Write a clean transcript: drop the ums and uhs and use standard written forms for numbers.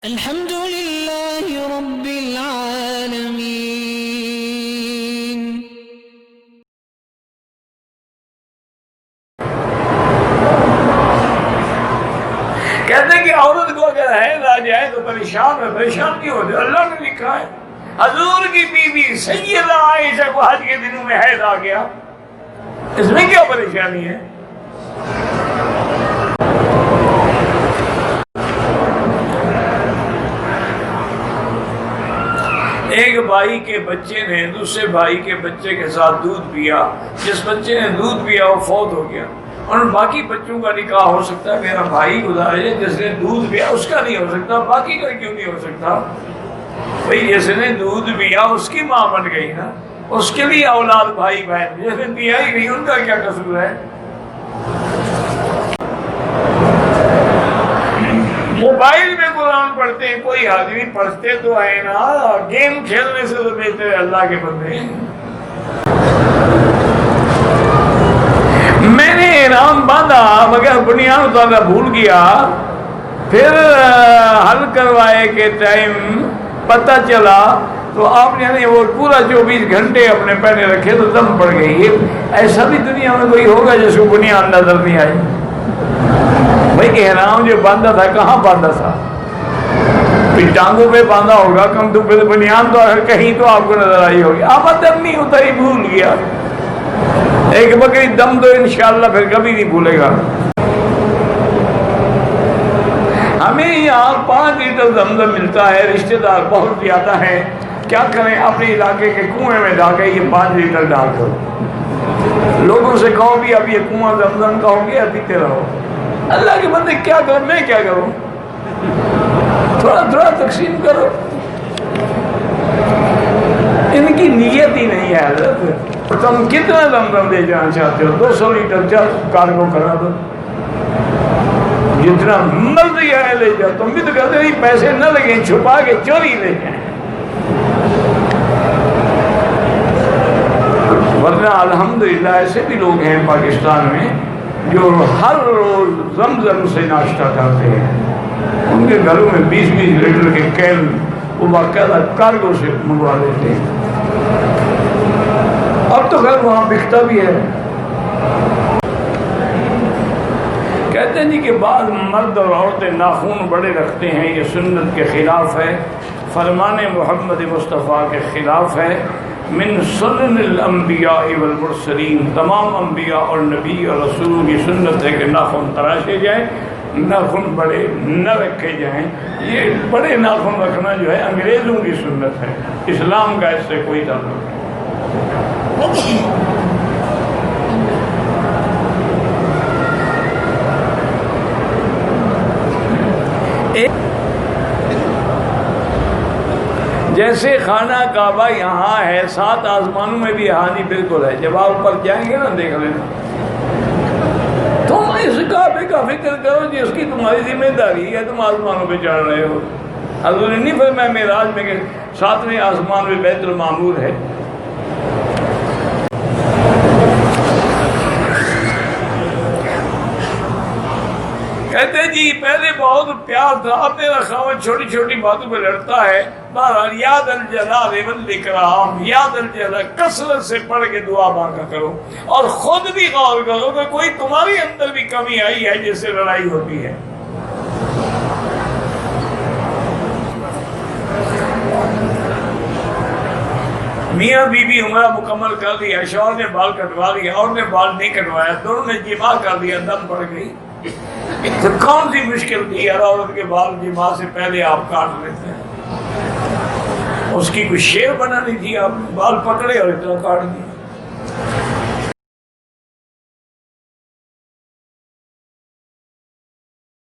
الحمد لله رب العالمين. کہتے ہیں کہ عورت کو اگر حیض آ جائے تو پریشان کیوں ہوتے؟ اللہ نے لکھا ہے حضور کی بیوی سیدہ عائشہ کو حج کے دنوں میں حیض آ گیا، اس میں کیا پریشانی ہے؟ ایک بھائی کے بچے نے دوسرے بھائی کے بچے کے ساتھ دودھ پیا، جس بچے نے دودھ پیا وہ فوت ہو گیا، اور باقی بچوں کا نکاح ہو سکتا ہے؟ میرا بھائی گزارے جس نے دودھ پیا اس کا نہیں ہو سکتا، باقی کا کیوں نہیں ہو سکتا؟ بھئی جس نے دودھ پیا اس کی ماں بن گئی نا، اس کے بھی اولاد بھائی بہن، جس نے پیا ہی نہیں ان کا کیا قصور ہے؟ موبائل میں قرآن پڑھتے ہیں، کوئی آدمی پڑھتے تو ہے نا، گیم کھیلنے سے تو بہتر ہے اللہ کے بندے۔ میں نے انعام باندھا مگر بنیاد اتارنا بھول گیا، پھر حل کروائے کے ٹائم پتہ چلا تو آپ نے وہ پورا 24 گھنٹے اپنے پہنے رکھے تو دم پڑ گئی۔ ایسا بھی دنیا میں کوئی ہوگا جس کو بنیاد نظر نہیں آئی؟ بھائی احرام جو باندھا تھا کہاں باندھا تھا؟ ٹانگوں پہ باندھا ہوگا، کم تو پھر بنیاد تو کہیں تو آپ کو نظر آئی ہوگی، آپ دم نہیں اتاری بھول گیا۔ ایک بکری دم تو انشاءاللہ پھر کبھی نہیں بھولے گا۔ ہمیں یہاں 5 لیٹر زمزم ملتا ہے، رشتہ دار بہت زیادہ ہیں، کیا کریں؟ اپنے علاقے کے کنویں میں جا کے یہ 5 لیٹر ڈال کر لوگوں سے کہو بھی اب یہ کنواں زمزم کا ہو گیا، پیتے رہو۔ اللہ کے بندے کیا کروں، میں کیا کروں؟ تھوڑا تھوڑا تقسیم کرو۔ ان کی نیت ہی نہیں ہے حضرت۔ تم کتنا زمزم لے جانا چاہتے ہو؟ 200 لیٹر چل کارگو کرا دو، جتنا مرضی ہے لے جاؤ۔ تم بھی تو کہتے ہیں پیسے نہ لگیں، چھپا کے چوری لے جائیں، ورنہ الحمدللہ ایسے بھی لوگ ہیں پاکستان میں جو ہر روز زمزم سے ناشتہ کرتے ہیں، ان کے گھروں میں 20-20 لیٹر کے کین وہ باقاعدہ کارگو سے منگوا لیتے ہیں۔ اب تو گھر وہاں بکتا بھی ہے۔ کہتے ہیں جی کہ بعض مرد اور عورتیں ناخون بڑے رکھتے ہیں، یہ سنت کے خلاف ہے، فرمان محمد مصطفیٰ کے خلاف ہے۔ من سنن الانبیاء والمرسلین، تمام انبیاء اور نبی اور رسول کی سنت ہے کہ ناخن تراشے جائیں، ناخن بڑے نہ رکھے جائیں۔ یہ بڑے ناخن رکھنا جو ہے انگریزوں کی سنت ہے، اسلام کا اس سے کوئی تعلق نہیں۔ جیسے خانہ کعبہ یہاں ہے، 7 آسمانوں میں بھی یہاں بالکل ہے، جب آپ اوپر جائیں گے نا دیکھ لینا۔ تم اس کعبے کا فکر کرو جس کی تمہاری ذمہ داری ہے، تم آسمانوں پہ چڑھ رہے ہو۔ حضور نے نہیں فرمایا معراج میں کہ 7ویں آسمان میں بیت المعمور ہے؟ کہتے جی پہلے بہت پیار تھا، اب میرا خاوند چھوٹی چھوٹی باتوں پہ لڑتا ہے۔ بہرحال یاد الجلال والاکرام، یاد الجلال کثرت سے پڑھ کے دعا مانگا کرو، اور خود بھی غور کرو کہ کوئی تمہاری اندر بھی کمی آئی ہے جس سے لڑائی ہوتی ہے۔ میاں بی بی عمرہ مکمل کر لیا، شوہر نے بال کٹوا لیا، عورت نے بال نہیں کٹوایا، دونوں نے جماع کر لیا، دم پڑ گئی، تو کون سی مشکل تھی؟ یار عورت کے بال جماع سے پہلے آپ کاٹ لیتے ہیں، اس کی کوئی شیر بنانی تھی، آپ بال پکڑے اور اتنا کاٹ دیا۔